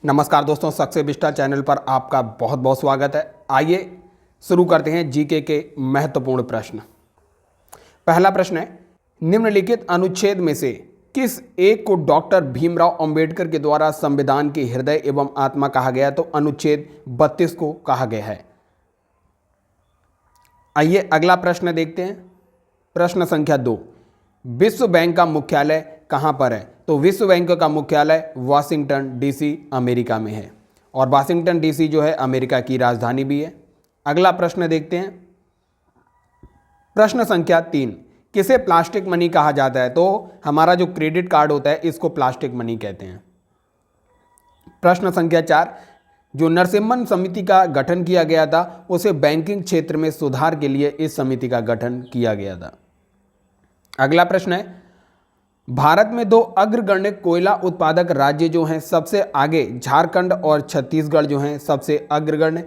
नमस्कार दोस्तों, success Vista channel पर आपका बहुत बहुत स्वागत है। आइए शुरू करते हैं जीके के महत्वपूर्ण प्रश्न। पहला प्रश्न है, निम्नलिखित अनुच्छेद में से किस एक को डॉक्टर भीमराव अंबेडकर के द्वारा संविधान के हृदय एवं आत्मा कहा गया? तो अनुच्छेद 32 को कहा गया है। आइए अगला प्रश्न देखते हैं। प्रश्न संख्या 2, विश्व बैंक का मुख्यालय कहां पर है? तो विश्व बैंक का मुख्यालय वाशिंगटन डीसी अमेरिका में है, और वाशिंगटन डीसी जो है अमेरिका की राजधानी भी है। अगला प्रश्न देखते हैं। प्रश्न संख्या 3, किसे प्लास्टिक मनी कहा जाता है? तो हमारा जो क्रेडिट कार्ड होता है इसको प्लास्टिक मनी कहते हैं। प्रश्न संख्या 4, जो नरसिम्हन समिति का गठन किया गया था उसे बैंकिंग क्षेत्र में सुधार के लिए इस समिति का गठन किया गया था। अगला प्रश्न है, भारत में दो अग्रगण्य कोयला उत्पादक राज्य जो हैं सबसे आगे झारखंड और छत्तीसगढ़ जो हैं सबसे अग्रगण्य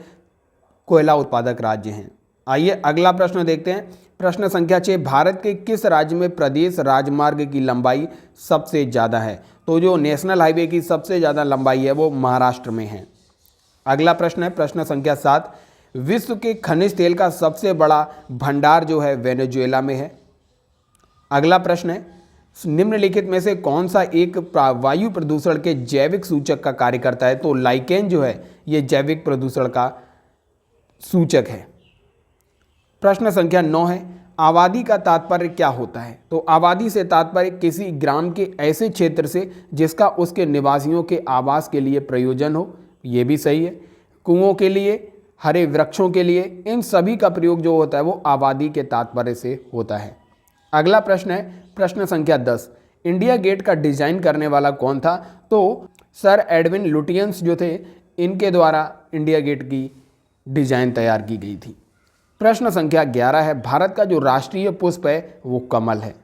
कोयला उत्पादक राज्य हैं। आइए अगला प्रश्न देखते हैं। प्रश्न संख्या 6, भारत के किस राज्य में प्रदेश राजमार्ग की लंबाई सबसे ज़्यादा है? तो जो नेशनल हाईवे की सबसे ज़्यादा लंबाई है वो महाराष्ट्र में है। अगला प्रश्न है प्रश्न संख्या 7, विश्व के खनिज तेल का सबसे बड़ा भंडार जो है वेनेजुएला में है। अगला प्रश्न है, निम्नलिखित में से कौन सा एक वायु प्रदूषण के जैविक सूचक का कार्य करता है? तो लाइकेन जो है ये जैविक प्रदूषण का सूचक है। प्रश्न संख्या 9 है, आबादी का तात्पर्य क्या होता है? तो आबादी से तात्पर्य किसी ग्राम के ऐसे क्षेत्र से जिसका उसके निवासियों के आवास के लिए प्रयोजन हो, ये भी सही है। कुओं के लिए, हरे वृक्षों के लिए, इन सभी का प्रयोग जो होता है वो आबादी के तात्पर्य से होता है। अगला प्रश्न है प्रश्न संख्या 10, इंडिया गेट का डिजाइन करने वाला कौन था? तो सर एडविन लुटियंस जो थे इनके द्वारा इंडिया गेट की डिजाइन तैयार की गई थी। प्रश्न संख्या 11 है, भारत का जो राष्ट्रीय पुष्प है वो कमल है।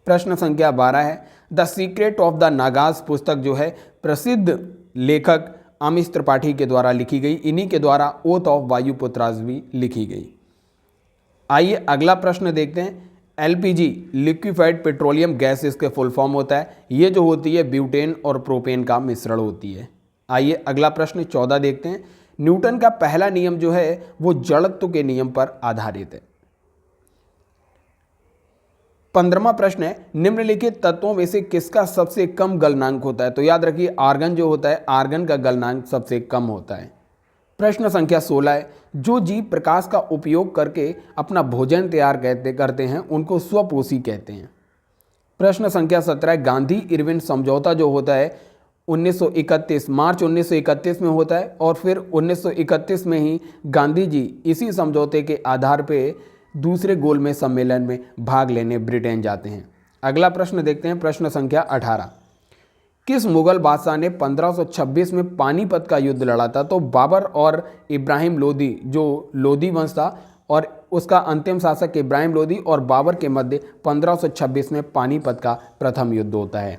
प्रश्न संख्या 12 है, the secret of the Nagas पुस्तक जो है प्रसिद्ध लेखक अमिश त्रिपाठी के द्वारा लिखी गई। इन्हीं के द्वारा ओथ ऑफ वायुपुत्रास भी लिखी गई। आइए अगला प्रश्न देखते हैं। एलपीजी लिक्विफाइड पेट्रोलियम गैस इसके फुल फॉर्म होता है। ये जो होती है ब्यूटेन और प्रोपेन का मिश्रण होती है। आइए अगला प्रश्न 14 देखते हैं। न्यूटन का पहला नियम जो है वो जड़त्व के नियम पर आधारित है। 15वां प्रश्न है, निम्नलिखित तत्वों में से किसका सबसे कम गलनांक होता है? तो याद रखिए आर्गन जो होता है, आर्गन का गलनांक सबसे कम होता है। प्रश्न संख्या 16 है, जो जीव प्रकाश का उपयोग करके अपना भोजन तैयार करते हैं उनको स्वपोषी कहते हैं। प्रश्न संख्या 17, गांधी इरविन समझौता जो होता है 1931 मार्च 1931 में होता है, और फिर 1931 में ही गांधी जी इसी समझौते के आधार पर दूसरे गोलमेज सम्मेलन में भाग लेने ब्रिटेन जाते हैं। अगला प्रश्न देखते हैं। प्रश्न संख्या 18, किस मुगल बादशाह ने 1526 में पानीपत का युद्ध लड़ा था? तो बाबर और इब्राहिम लोदी, जो लोदी वंश था और उसका अंतिम शासक इब्राहिम लोदी और बाबर के मध्य 1526 में पानीपत का प्रथम युद्ध होता है।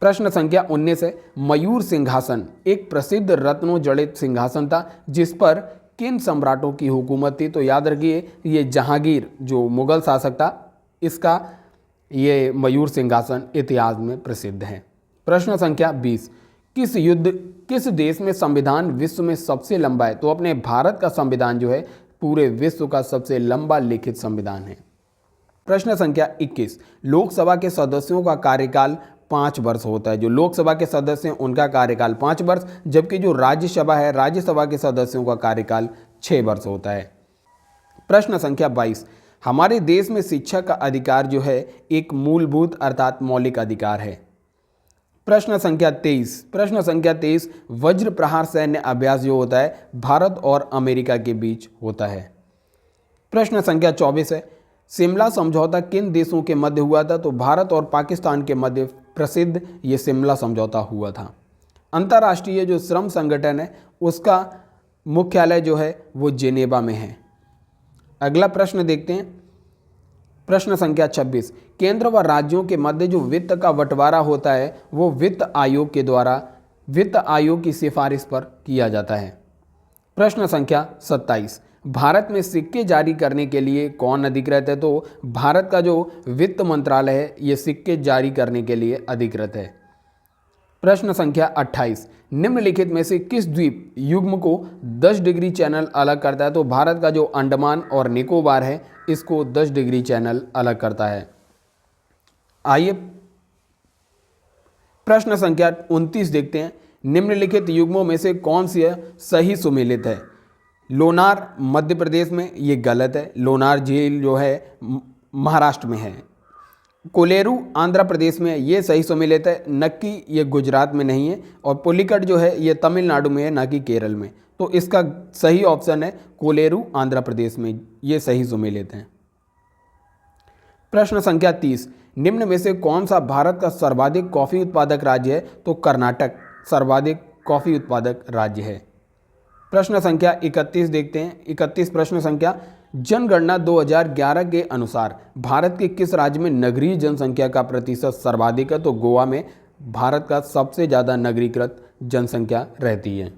प्रश्न संख्या 19 है, मयूर सिंहासन एक प्रसिद्ध रत्नों जड़ित सिंहासन था जिस पर किन सम्राटों की हुकूमत थी? तो याद रखिए ये जहांगीर जो मुगल शासक था इसका ये मयूर सिंहासन इतिहास में प्रसिद्ध है। प्रश्न संख्या 20, किस देश में संविधान विश्व में सबसे लंबा है? तो अपने भारत का संविधान जो है पूरे विश्व का सबसे लंबा लिखित संविधान है। प्रश्न संख्या 21, लोकसभा के सदस्यों का कार्यकाल 5 वर्ष होता है। जो लोकसभा के सदस्य हैं उनका कार्यकाल 5 वर्ष, जबकि जो राज्यसभा है राज्यसभा के सदस्यों का कार्यकाल 6 वर्ष होता है। प्रश्न संख्या 22, हमारे देश में शिक्षा का अधिकार जो है एक मूलभूत अर्थात मौलिक अधिकार है। प्रश्न संख्या 23, वज्र प्रहार सैन्य अभ्यास जो होता है भारत और अमेरिका के बीच होता है। प्रश्न संख्या 24 है, शिमला समझौता किन देशों के मध्य हुआ था? तो भारत और पाकिस्तान के मध्य प्रसिद्ध ये शिमला समझौता हुआ था। अंतर्राष्ट्रीय जो श्रम संगठन है उसका मुख्यालय जो है वो जेनेवा में है। अगला प्रश्न देखते हैं। प्रश्न संख्या 26, केंद्र व राज्यों के मध्य जो वित्त का बंटवारा होता है वो वित्त आयोग के द्वारा वित्त आयोग की सिफारिश पर किया जाता है। प्रश्न संख्या 27, भारत में सिक्के जारी करने के लिए कौन अधिकृत है? तो भारत का जो वित्त मंत्रालय है ये सिक्के जारी करने के लिए अधिकृत है। प्रश्न संख्या 28, निम्नलिखित में से किस द्वीप युग्म को 10 डिग्री चैनल अलग करता है? तो भारत का जो अंडमान और निकोबार है इसको 10 डिग्री चैनल अलग करता है। आइए प्रश्न संख्या 29 देखते हैं, निम्नलिखित युग्मों में से कौन सी सही सुमेलित है? लोनार मध्य प्रदेश में, ये गलत है। लोनार झील जो है महाराष्ट्र में है। कोलेरू आंध्र प्रदेश में, ये सही सुमेलित है। नक्की ये गुजरात में नहीं है। और पुलिकट जो है ये तमिलनाडु में है, ना कि केरल में। तो इसका सही ऑप्शन है कोलेरू आंध्र प्रदेश में, ये सही सुमेलित है। प्रश्न संख्या 30, निम्न में से कौन सा भारत का सर्वाधिक कॉफी उत्पादक राज्य है? तो कर्नाटक सर्वाधिक कॉफी उत्पादक राज्य है। प्रश्न संख्या 31 देखते हैं। 31 प्रश्न संख्या, जनगणना 2011 के अनुसार भारत के किस राज्य में नगरीय जनसंख्या का प्रतिशत सर्वाधिक है? तो गोवा में भारत का सबसे ज़्यादा नगरीकृत जनसंख्या रहती है।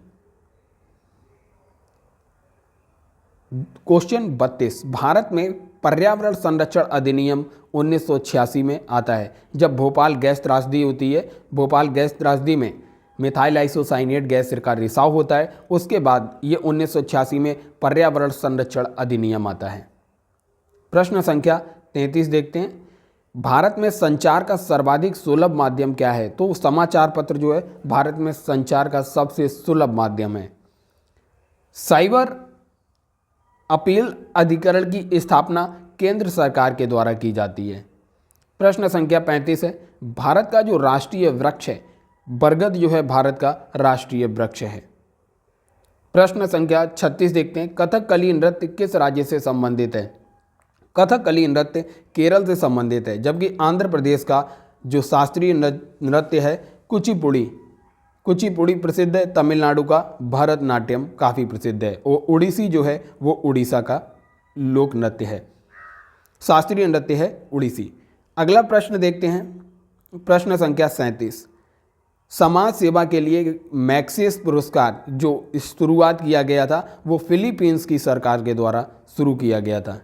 क्वेश्चन 32, भारत में पर्यावरण संरक्षण अधिनियम 1986 में आता है जब भोपाल गैस त्रासदी होती है। भोपाल गैस त्रासदी में मिथाइल आइसोसाइनेट गैस का रिसाव होता है। उसके बाद ये 1986 में पर्यावरण संरक्षण अधिनियम आता है। प्रश्न संख्या 33 देखते हैं, भारत में संचार का सर्वाधिक सुलभ माध्यम क्या है? तो समाचार पत्र जो है भारत में संचार का सबसे सुलभ माध्यम है। साइबर अपील अधिकरण की स्थापना केंद्र सरकार के द्वारा की जाती है। प्रश्न संख्या 35 है, भारत का जो राष्ट्रीय वृक्ष है बरगद जो है भारत का राष्ट्रीय वृक्ष है। प्रश्न संख्या 36 देखते हैं, कथकली नृत्य किस राज्य से संबंधित है? कथकली नृत्य केरल से संबंधित है, जबकि आंध्र प्रदेश का जो शास्त्रीय नृत्य है कुचिपुड़ी प्रसिद्ध है। तमिलनाडु का भरतनाट्यम काफ़ी प्रसिद्ध है। और उड़ीसी जो है वो उड़ीसा का लोक नृत्य है, शास्त्रीय नृत्य है उड़ीसी। अगला प्रश्न देखते हैं, प्रश्न संख्या 37, समाज सेवा के लिए मैक्सेस पुरस्कार जो शुरुआत किया गया था वो फिलीपींस की सरकार के द्वारा शुरू किया गया था।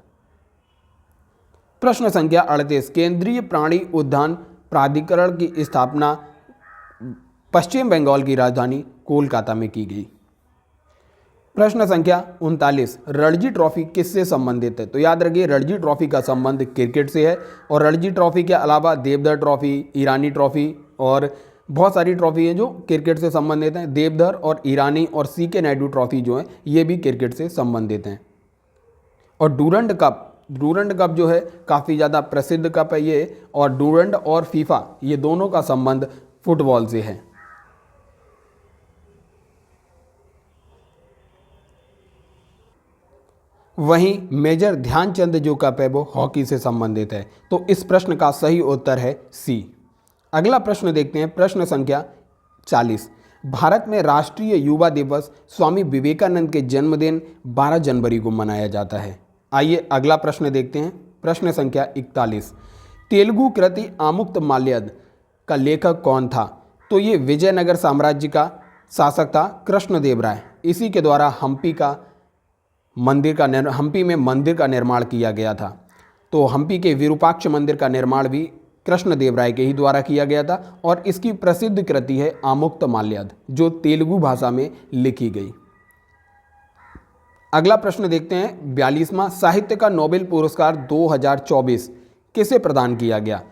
प्रश्न संख्या 38, केंद्रीय प्राणी उद्यान प्राधिकरण की स्थापना पश्चिम बंगाल की राजधानी कोलकाता में की गई। प्रश्न संख्या 39, रणजी ट्रॉफी किससे संबंधित है? तो याद रखिए रणजी ट्रॉफी का संबंध क्रिकेट से है। और रणजी ट्रॉफी के अलावा देवधर ट्रॉफी, ईरानी ट्रॉफी और बहुत सारी ट्रॉफी हैं जो क्रिकेट से संबंधित हैं। देवधर और ईरानी और सीके नायडू ट्रॉफी जो है ये भी क्रिकेट से संबंधित हैं। और डूरंड कप जो है काफ़ी ज़्यादा प्रसिद्ध कप है ये। और डूरंड और फीफा ये दोनों का संबंध फुटबॉल से है। वहीं मेजर ध्यानचंद जो कप है वो हॉकी से संबंधित है। तो इस प्रश्न का सही उत्तर है सी। अगला प्रश्न देखते हैं, प्रश्न संख्या 40, भारत में राष्ट्रीय युवा दिवस स्वामी विवेकानंद के जन्मदिन 12 जनवरी को मनाया जाता है। आइए अगला प्रश्न देखते हैं, प्रश्न संख्या 41, तेलुगु कृति आमुक्तमाल्यद का लेखक कौन था? तो ये विजयनगर साम्राज्य का शासक था कृष्णदेवराय। इसी के द्वारा हम्पी में मंदिर का निर्माण किया गया था। तो हम्पी के विरूपाक्ष मंदिर का निर्माण भी कृष्णदेवराय के ही द्वारा किया गया था। और इसकी प्रसिद्ध कृति है आमुक्तमाल्यद जो तेलुगु भाषा में लिखी गई। अगला प्रश्न देखते हैं, 42वां साहित्य का नोबेल पुरस्कार 2024 किसे प्रदान किया गया?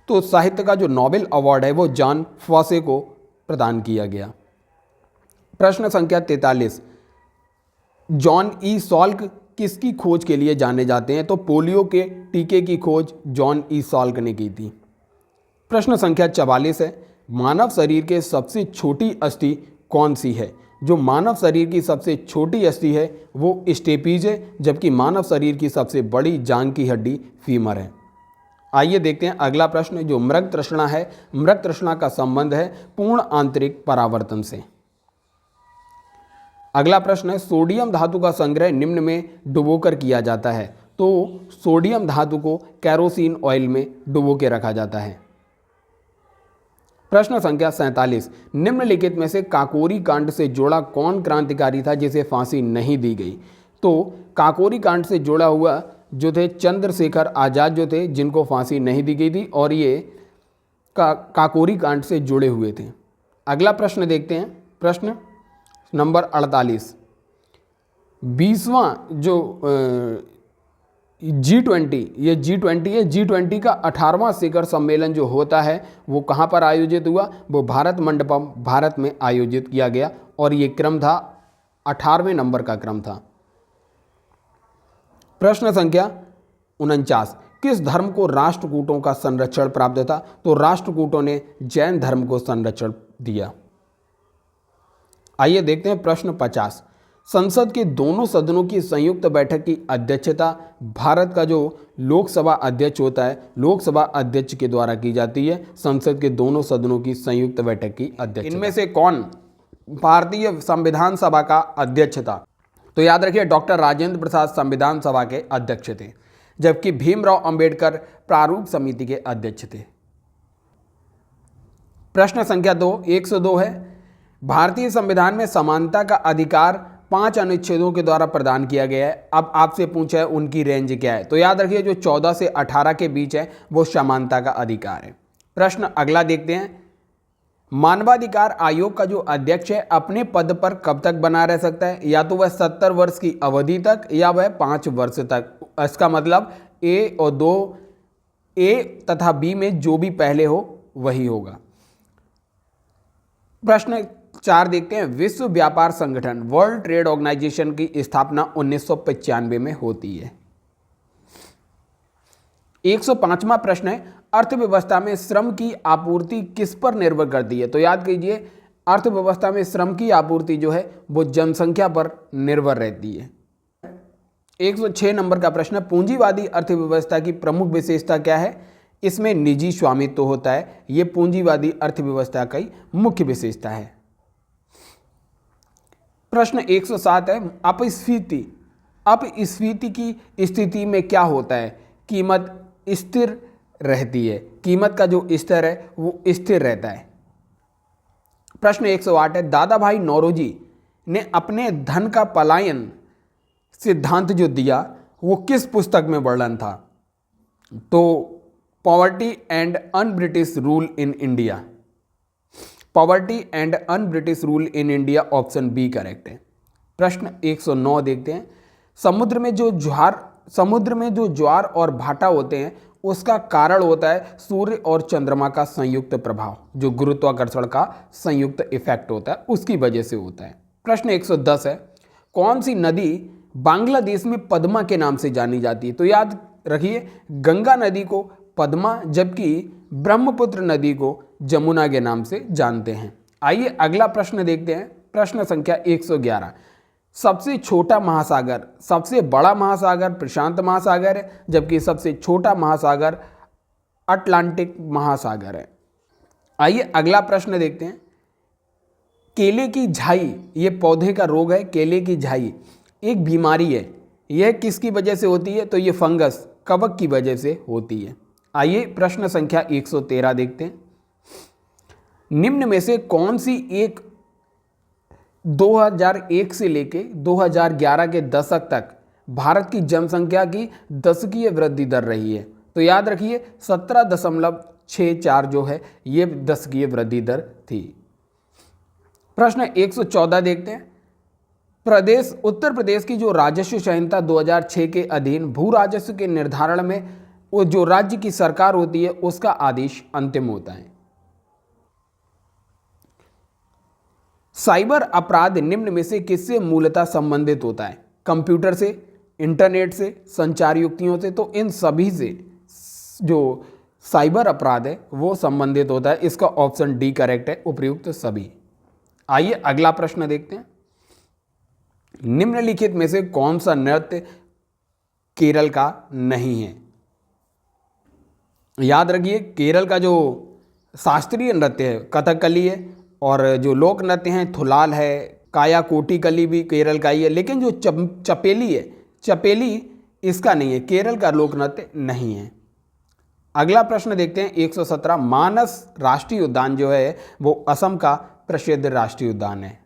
तो साहित्य का जो नोबेल अवार्ड है वो जॉन फॉसे को प्रदान किया गया। प्रश्न संख्या 43, जॉन ई सॉल्क किसकी खोज के लिए जाने जाते हैं? तो पोलियो के टीके की खोज जॉन ई सॉल्क ने की थी। प्रश्न संख्या 44 है, मानव शरीर के सबसे छोटी अस्थि कौन सी है? जो मानव शरीर की सबसे छोटी अस्थि है वो स्टेपीज है, जबकि मानव शरीर की सबसे बड़ी जांघ की हड्डी फीमर है। आइए देखते हैं अगला प्रश्न जो मृग तृष्णा है। मृग तृष्णा का संबंध है पूर्ण आंतरिक परावर्तन से। अगला प्रश्न है, सोडियम धातु का संग्रह निम्न में डुबोकर किया जाता है। तो सोडियम धातु को कैरोसिन ऑयल में डुबो के रखा जाता है। प्रश्न संख्या 47, निम्नलिखित में से काकोरी कांड से जुड़ा कौन क्रांतिकारी था जिसे फांसी नहीं दी गई? तो काकोरी कांड से जुड़ा हुआ जो थे चंद्रशेखर आज़ाद जो थे, जिनको फांसी नहीं दी गई थी और ये काकोरी कांड से जुड़े हुए थे। अगला प्रश्न देखते हैं, प्रश्न नंबर 48। 20वां जो G20, ये G20 है, G20 का 18वां शिखर सम्मेलन जो होता है वो कहाँ पर आयोजित हुआ? वो भारत मंडपम, भारत में आयोजित किया गया और ये क्रम था 18वें नंबर का क्रम था। प्रश्न संख्या 49। किस धर्म को राष्ट्रकूटों का संरक्षण प्राप्त था? तो राष्ट्रकूटों ने जैन धर्म को संरक्षण दिया। आइए देखते हैं प्रश्न 50। संसद के दोनों सदनों की संयुक्त बैठक की अध्यक्षता भारत का जो लोकसभा अध्यक्ष होता है, लोकसभा अध्यक्ष के द्वारा की जाती है। संसद के दोनों सदनों की संयुक्त बैठक की अध्यक्षता। इनमें से कौन भारतीय संविधान सभा का अध्यक्ष था? तो याद रखिए डॉक्टर राजेंद्र प्रसाद संविधान सभा के अध्यक्ष थे, जबकि भीमराव अंबेडकर प्रारूप समिति के अध्यक्ष थे। प्रश्न संख्या 102 है, भारतीय संविधान में समानता का अधिकार 5 अनुच्छेदों के द्वारा प्रदान किया गया है। अब आपसे पूछा है उनकी रेंज क्या है? तो याद रखिए जो 14 से 18 के बीच है वो समानता का अधिकार है। प्रश्न अगला देखते हैं, मानवाधिकार आयोग का जो अध्यक्ष है अपने पद पर कब तक बना रह सकता है? या तो वह 70 वर्ष की अवधि तक या वह 5 वर्ष तक। इसका मतलब ए और 2, ए तथा बी में जो भी पहले हो वही होगा। प्रश्न 4 देखते हैं, विश्व व्यापार संगठन वर्ल्ड ट्रेड ऑर्गेनाइजेशन की स्थापना 1995 में होती है। 105वां प्रश्न है, अर्थव्यवस्था में श्रम की आपूर्ति किस पर निर्भर करती है? तो याद कीजिए अर्थव्यवस्था में श्रम की आपूर्ति जो है वो जनसंख्या पर निर्भर रहती है। 106 नंबर का प्रश्न, पूंजीवादी अर्थव्यवस्था की प्रमुख विशेषता क्या है? इसमें निजी स्वामित्व होता है। ये पूंजीवादी अर्थव्यवस्था की मुख्य विशेषता है। प्रश्न 107 है, अपस्फीति। अपस्फीति की स्थिति में क्या होता है? कीमत स्थिर रहती है। कीमत का जो स्तर है वो स्थिर रहता है। प्रश्न 108 है, दादा भाई नौरोजी ने अपने धन का पलायन सिद्धांत जो दिया वो किस पुस्तक में वर्णन था? तो poverty and un British rule in India. Poverty and un British rule in India, option B correct है। प्रश्न 109 देखते हैं, समुद्र में जो ज्वार और भाटा होते हैं उसका कारण होता है सूर्य और चंद्रमा का संयुक्त प्रभाव, जो गुरुत्वाकर्षण का संयुक्त इफेक्ट होता है उसकी वजह से होता है। प्रश्न 110 है, कौन सी नदी बांग्लादेश में पद्मा के नाम से जानी जाती है? तो याद रखिए गंगा नदी को पद्मा, जबकि ब्रह्मपुत्र नदी को जमुना के नाम से जानते हैं। आइए अगला प्रश्न देखते हैं, प्रश्न संख्या 111। सबसे छोटा महासागर, सबसे बड़ा महासागर प्रशांत महासागर है, जबकि सबसे छोटा महासागर अटलांटिक महासागर है। आइए अगला प्रश्न देखते हैं, केले की झाई, ये पौधे का रोग है। केले की झाई एक बीमारी है, यह किसकी वजह से होती है? तो ये फंगस, कवक की वजह से होती है। आइए प्रश्न संख्या 113 देखते हैं, निम्न में से कौन सी एक 2001 से लेके 2011 के दशक तक भारत की जनसंख्या की दशकीय वृद्धि दर रही है? तो याद रखिए 17.64 जो है ये दशकीय वृद्धि दर थी। प्रश्न 114 देखते हैं, उत्तर प्रदेश की जो राजस्व संहिता 2006 के अधीन भू राजस्व के निर्धारण में वो जो राज्य की सरकार होती है उसका आदेश अंतिम होता है। साइबर अपराध निम्न में से किससे मूलतः संबंधित होता है? कंप्यूटर से, इंटरनेट से, संचार युक्तियों से? तो इन सभी से जो साइबर अपराध है वो संबंधित होता है। इसका ऑप्शन डी करेक्ट है, उपयुक्त सभी। आइए अगला प्रश्न देखते हैं, निम्नलिखित में से कौन सा नृत्य केरल का नहीं है? याद रखिए केरल का जो शास्त्रीय नृत्य है कथकली है, और जो लोक नृत्य हैं थुलाल है, काया कोटिकली भी केरल का ही है, लेकिन जो चपेली है, चपेली इसका नहीं है, केरल का लोक नृत्य नहीं है। अगला प्रश्न देखते हैं 117, मानस राष्ट्रीय उद्यान जो है वो असम का प्रसिद्ध राष्ट्रीय उद्यान है।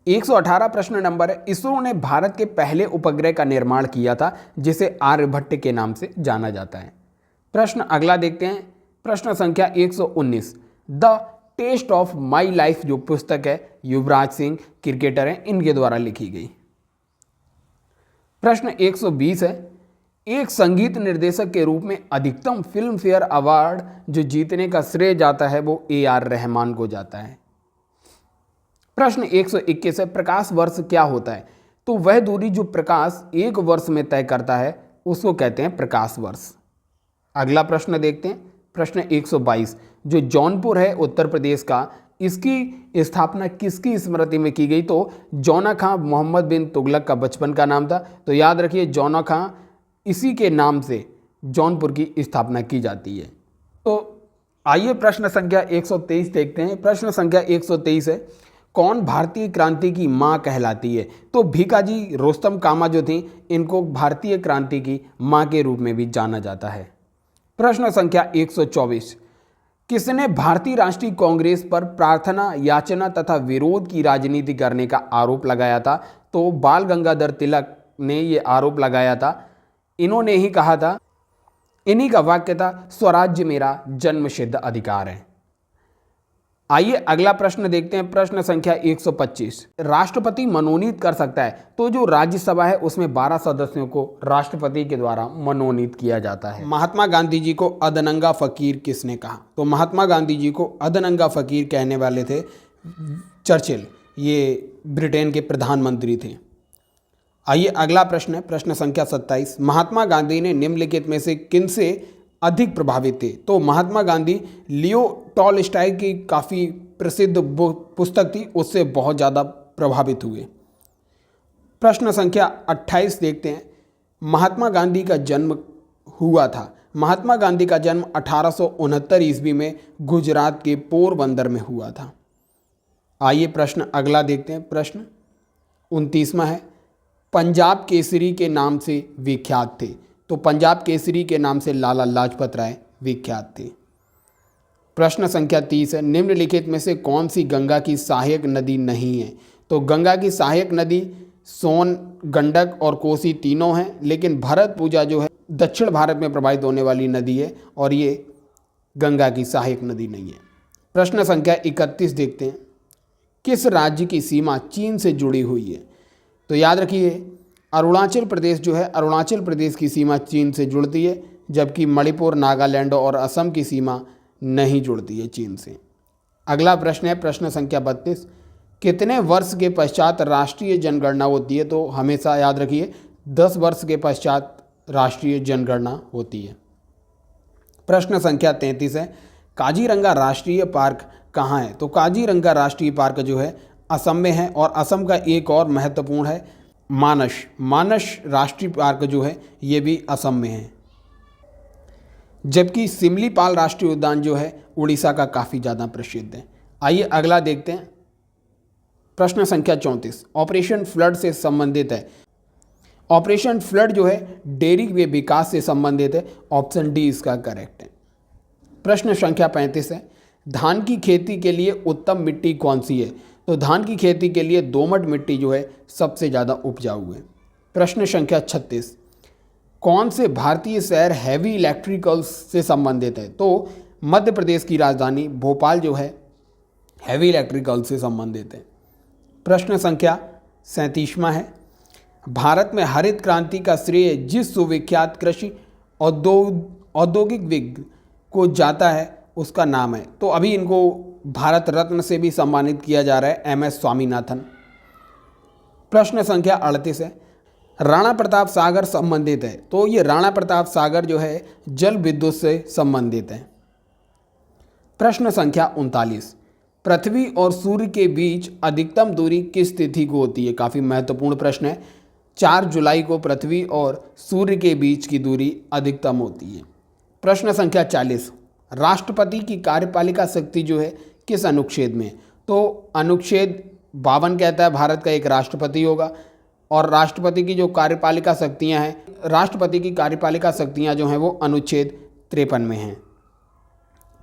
118 प्रश्न नंबर है, इसरो ने भारत के पहले उपग्रह का निर्माण किया था जिसे आर्यभट्ट के नाम से जाना जाता है। प्रश्न अगला देखते हैं, प्रश्न संख्या 119, the test of my life जो पुस्तक है युवराज सिंह क्रिकेटर हैं इनके द्वारा लिखी गई। प्रश्न 120 है, एक संगीत निर्देशक के रूप में अधिकतम फिल्म फेयर अवार्ड जो जीतने का श्रेय जाता है वो AR रहमान को जाता है। प्रश्न 121 है, प्रकाश वर्ष क्या होता है? तो वह दूरी जो प्रकाश एक वर्ष में तय करता है उसको कहते हैं प्रकाश वर्ष। अगला प्रश्न देखते हैं, प्रश्न 122, जो जौनपुर है उत्तर प्रदेश का, इसकी स्थापना किसकी स्मृति में की गई? तो जौना खां मोहम्मद बिन तुगलक का बचपन का नाम था, तो याद रखिए जौना खां इसी के नाम से जौनपुर की स्थापना की जाती है। तो आइए प्रश्न संख्या 123 देखते हैं। प्रश्न संख्या 123 है, कौन भारतीय क्रांति की मां कहलाती है? तो भीकाजी रोस्तम कामा जो थी इनको भारतीय क्रांति की मां के रूप में भी जाना जाता है। प्रश्न संख्या 124, किसने भारतीय राष्ट्रीय कांग्रेस पर प्रार्थना, याचना तथा विरोध की राजनीति करने का आरोप लगाया था? तो बाल गंगाधर तिलक ने ये आरोप लगाया था। इन्होंने ही कहा था, इन्हीं का वाक्य था, स्वराज्य मेरा जन्मसिद्ध अधिकार है। आइए अगला प्रश्न देखते हैं। प्रश्न संख्या 125, राष्ट्रपति मनोनीत कर सकता है? तो जो राज्यसभा है उसमें 12 सदस्यों को राष्ट्रपति के द्वारा मनोनीत किया जाता है। महात्मा गांधी जी को अधनंगा फकीर किसने कहा? तो महात्मा गांधी जी को अधनंगा फकीर कहने वाले थे चर्चिल, ये ब्रिटेन के प्रधानमंत्री थे। आइए अगला प्रश्न है, प्रश्न संख्या 27, महात्मा गांधी ने निम्नलिखित में से किनसे अधिक प्रभावित थे? तो महात्मा गांधी लियो टॉलस्टॉय की काफ़ी प्रसिद्ध पुस्तक थी उससे बहुत ज़्यादा प्रभावित हुए। प्रश्न संख्या 28 देखते हैं, महात्मा गांधी का जन्म हुआ था? महात्मा गांधी का जन्म 1869 ईस्वी में गुजरात के पोरबंदर में हुआ था। आइए प्रश्न अगला देखते हैं। प्रश्न 29वां है, पंजाब केसरी के नाम से विख्यात थे? तो पंजाब केसरी के नाम से लाला लाजपत राय विख्यात थे। प्रश्न संख्या 30 है, निम्नलिखित में से कौन सी गंगा की सहायक नदी नहीं है? तो गंगा की सहायक नदी सोन, गंडक और कोसी तीनों हैं, लेकिन भरत पूजा जो है दक्षिण भारत में प्रवाहित होने वाली नदी है और ये गंगा की सहायक नदी नहीं है। प्रश्न संख्या 31 देखते हैं, किस राज्य की सीमा चीन से जुड़ी हुई है? तो याद रखिए अरुणाचल प्रदेश जो है, अरुणाचल प्रदेश की सीमा चीन से जुड़ती है, जबकि मणिपुर, नागालैंड और असम की सीमा नहीं जुड़ती है चीन से। अगला प्रश्न है प्रश्न संख्या 32, कितने वर्ष के पश्चात राष्ट्रीय जनगणना होती है? तो हमेशा याद रखिए 10 वर्ष के पश्चात राष्ट्रीय जनगणना होती है। प्रश्न संख्या 33 है, काजीरंगा राष्ट्रीय पार्क कहाँ है? तो काजीरंगा राष्ट्रीय पार्क जो है असम में है और असम का एक और महत्वपूर्ण है मानस राष्ट्रीय पार्क जो है ये भी असम में है, जबकि सिमलीपाल राष्ट्रीय उद्यान जो है उड़ीसा का काफ़ी ज़्यादा प्रसिद्ध है। आइए अगला देखते हैं। प्रश्न संख्या 34 ऑपरेशन फ्लड से संबंधित है। ऑपरेशन फ्लड जो है डेयरी के विकास से संबंधित है, ऑप्शन डी इसका करेक्ट है। प्रश्न संख्या 35 है, धान की खेती के लिए उत्तम मिट्टी कौन सी है? तो धान की खेती के लिए दोमट मिट्टी जो है सबसे ज़्यादा उपजाऊ है। प्रश्न संख्या 36 कौन से भारतीय शहर हैवी इलेक्ट्रिकल्स से संबंधित है? तो मध्य प्रदेश की राजधानी भोपाल जो है हैवी इलेक्ट्रिकल से संबंधित है। प्रश्न संख्या 37वां है, भारत में हरित क्रांति का श्रेय जिस सुविख्यात कृषि औद्योगिक विज्ञ को जाता है उसका नाम है। तो अभी इनको भारत रत्न से भी सम्मानित किया जा रहा है, MS स्वामीनाथन। प्रश्न संख्या 38 है, राणा प्रताप सागर संबंधित है? तो ये राणा प्रताप सागर जो है जल विद्युत से संबंधित है। प्रश्न संख्या 39, पृथ्वी और सूर्य के बीच अधिकतम दूरी किस तिथि को होती है? काफ़ी महत्वपूर्ण प्रश्न है। 4 जुलाई को पृथ्वी और सूर्य के बीच की दूरी अधिकतम होती है। प्रश्न संख्या 40, राष्ट्रपति की कार्यपालिका शक्ति जो है किस अनुच्छेद में? तो अनुच्छेद 52 कहता है भारत का एक राष्ट्रपति होगा और राष्ट्रपति की जो कार्यपालिका शक्तियां हैं, राष्ट्रपति की कार्यपालिका शक्तियां जो हैं वो अनुच्छेद 53 में हैं।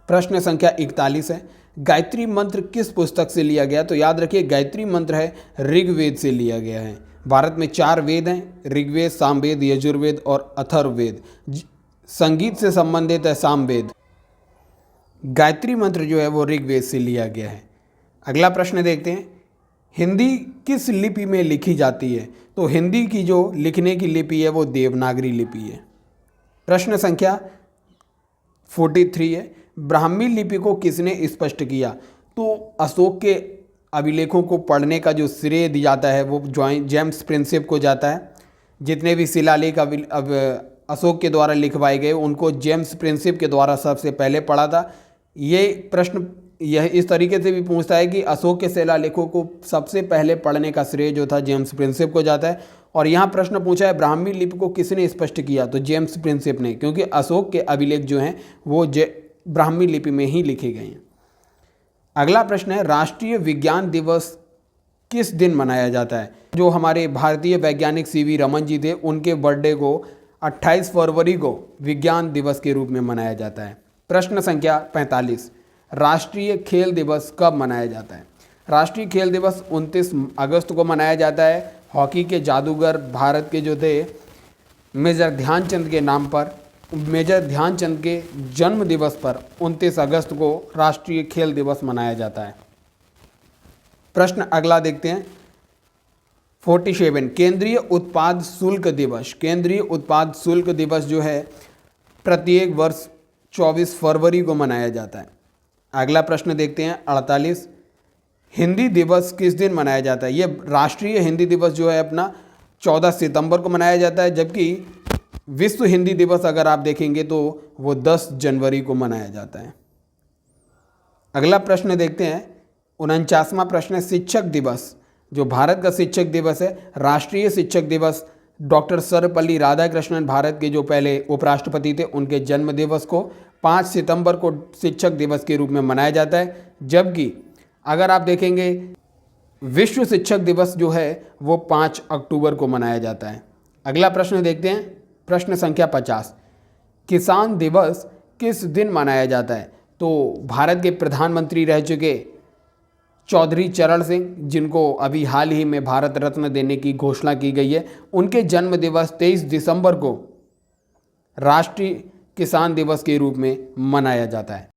प्रश्न संख्या 41 है, गायत्री मंत्र किस पुस्तक से लिया गया? तो याद रखिए गायत्री मंत्र है ऋग्वेद से लिया गया है। भारत में 4 वेद हैं, ऋग्वेद, सामवेद, यजुर्वेद और अथर्ववेद। संगीत से संबंधित है सामवेद। गायत्री मंत्र जो है वो ऋग्वेद से लिया गया है। अगला प्रश्न देखते हैं, हिंदी किस लिपि में लिखी जाती है? तो हिंदी की जो लिखने की लिपि है वो देवनागरी लिपि है। प्रश्न संख्या 43 है, ब्राह्मी लिपि को किसने स्पष्ट किया? तो अशोक के अभिलेखों को पढ़ने का जो श्रेय दिया जाता है वो जेम्स प्रिंसेप को जाता है। जितने भी शिलालेख अब अशोक के द्वारा लिखवाए गए उनको जेम्स प्रिंसेप के द्वारा सबसे पहले पढ़ा था। ये प्रश्न यह इस तरीके से भी पूछता है कि अशोक के शिलालेखों को सबसे पहले पढ़ने का श्रेय जो था जेम्स प्रिंसेप को जाता है। और यहाँ प्रश्न पूछा है ब्राह्मी लिपि को किसने स्पष्ट किया? तो जेम्स प्रिंसेप ने, क्योंकि अशोक के अभिलेख जो हैं वो ब्राह्मी लिपि में ही लिखे गए हैं। अगला प्रश्न है, राष्ट्रीय विज्ञान दिवस किस दिन मनाया जाता है? जो हमारे भारतीय वैज्ञानिक सीवी रमन जी थे उनके बर्थडे को 28 फरवरी को विज्ञान दिवस के रूप में मनाया जाता है। प्रश्न संख्या 45, राष्ट्रीय खेल दिवस कब मनाया जाता है? राष्ट्रीय खेल दिवस 29 अगस्त को मनाया जाता है। हॉकी के जादूगर भारत के जो थे मेजर ध्यानचंद के नाम पर, मेजर ध्यानचंद के जन्म दिवस पर 29 अगस्त को राष्ट्रीय खेल दिवस मनाया जाता है। प्रश्न अगला देखते हैं 47, केंद्रीय उत्पाद शुल्क दिवस। केंद्रीय उत्पाद शुल्क दिवस जो है प्रत्येक वर्ष 24 फरवरी को मनाया जाता है। अगला प्रश्न देखते हैं 48, हिंदी दिवस किस दिन मनाया जाता है? ये राष्ट्रीय हिंदी दिवस जो है अपना 14 सितंबर को मनाया जाता है, जबकि विश्व हिंदी दिवस अगर आप देखेंगे तो वो 10 जनवरी को मनाया जाता है। अगला प्रश्न देखते हैं 49वां प्रश्न है, शिक्षक दिवस। जो भारत का शिक्षक दिवस है, राष्ट्रीय शिक्षक दिवस डॉक्टर सर्वपल्ली राधाकृष्णन भारत के जो पहले उपराष्ट्रपति थे उनके जन्म दिवस को 5 सितंबर को शिक्षक दिवस के रूप में मनाया जाता है। जबकि अगर आप देखेंगे विश्व शिक्षक दिवस जो है वो 5 अक्टूबर को मनाया जाता है। अगला प्रश्न देखते हैं प्रश्न संख्या 50, किसान दिवस किस दिन मनाया जाता है? तो भारत के प्रधानमंत्री रह चुके चौधरी चरण सिंह, जिनको अभी हाल ही में भारत रत्न देने की घोषणा की गई है, उनके जन्म दिवस 23 दिसंबर को राष्ट्रीय किसान दिवस के रूप में मनाया जाता है।